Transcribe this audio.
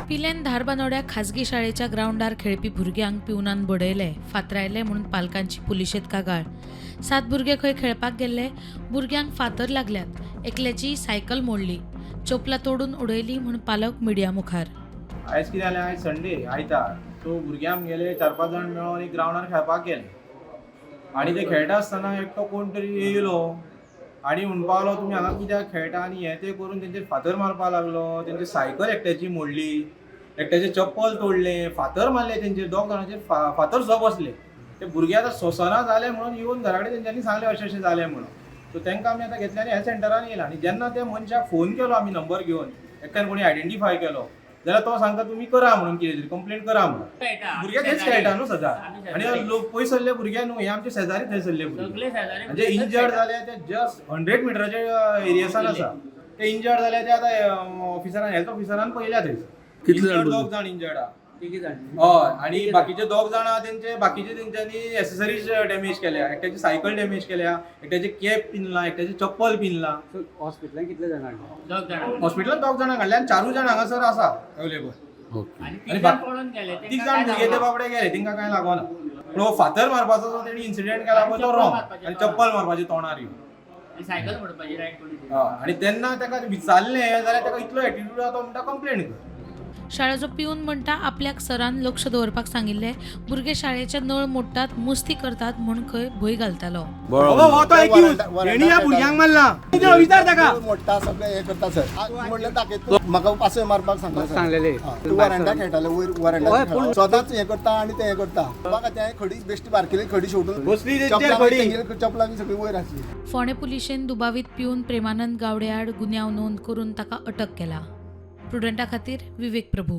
पिलेन धारबानोड्या खाजगी शाळेच्या ग्राउंडार खेळपी भुरग्यांक पिवनान बडयले, फातरायले म्हणून पालकांची पुलिशेत कागाळ. 7 भुरगे खंय खेळपाक गेल्ले, भुरग्यांक फातर लागल्यात, एकल्याची सायकल मोडली, चोपलां तोडून उडयली म्हूण पालक मिडिया मुखार. आयज कितें जालें, आयज संडे आयतार सो भुरगे आमगेले 4-5 जाण मेळोन एक ग्राउंडार खेळपाक गेले आनी ते खेळटा आसतना एकटो कोण तरी येयलो आनी म्हणपाक लागलो तुमी हांगा कित्याक खेळटा आनी हें तें करून तेंचेर फातर मारपाक लागलो. तेंची सायकल एकट्याची मोडली, एकट्याचें चप्पल तोडलें, फातर मारले तेंचेर, 2 जाणांचेर फातर सुद्दां बसले. ते भुरगे आतां सोंसना जाले म्हणून येवन घरा कडेन तेंच्यांनी सांगलें अशें अशें जालें म्हणून. सो तांकां आमी आतां घेतले आनी हेल्थ सेंटरान येयला. आनी जेन्ना त्या मनशाक फोन केलो आमी नंबर घेवन, एकट्यान कोणी आयडेंटिफाय केलो जाल्यार तो सांगता तुमी करा म्हणून, कितें तरी कंप्लेंट करा म्हणून. भुरगे थंयच खेळटा न्हू सदां आनी लोक पयस सरले भुरगे न्हू, हे आमचे शेजारी थंय सरले भुरगे. म्हणजे इंजर्ड जाले ते जस्ट 100 मिटराच्या एरियेसान आसा. ते इंजर्ड जाले ते आतां ऑफिसरान, हेल्थ ऑफिसरान पयल्या थंय. इंजर्ड 2 जाण इंजर्ड आहा. हय, आनी बाकीचे 2 जाण आहा तेंचे बाकीचे तेंच्यांनी एसेसरीज डॅमेज केल्या. एकट्याची सायकल डॅमेज केल्या, एकट्याचे कॅप पिनला, एकट्याचे चप्पल पिनला. हॉस्पिटलान कितले जाण हाडले? हॉस्पिटलान 2 जाणां हाडले आनी 4 जाण हांगासर आसा अवेलेबल. आनी 3 जाण भुरगे ते बाबडे गेले, तांकां कांय लागोना. पूण हो फातर मारपाचो जो तेणी इन्सिडेंट केला पळय तो रॉंग. आनी चप्पल मारपाचे तोंडार येवन सायकल मोडपाची रायट कोणी? आनी तेन्ना ताका विचारलें जाल्यार ताका इतलो एटिट्यूड आहा तो म्हणटा कंप्लेंट कर. शाळेचो पिऊन म्हणटा आपल्याक सरान लक्ष दवरपाक सांगिल्ले, भुरगे शाळेचे नळ मोडटात, मस्ती करतात म्हूण खंय भंय घालतालो. विचार ताका मोडटा सगळें हें करता सर. म्हणलें ताका म्हाका पासय मारपाक सांगलेले. वरांडा खेळटाले, वयर वरांडा सदांच हें करता आनी तें हें करता. म्हाका तें खडी बेश्टी बारकेली खडी सोडून चपलां बी सगळी वयर आसली. फोंडे पुलिशेन दुबावीत पिऊन प्रेमानंद गावडे आड गुन्यांव नोंद करून ताका अटक केला. प्रुडंटा खातीर विवेक प्रभू.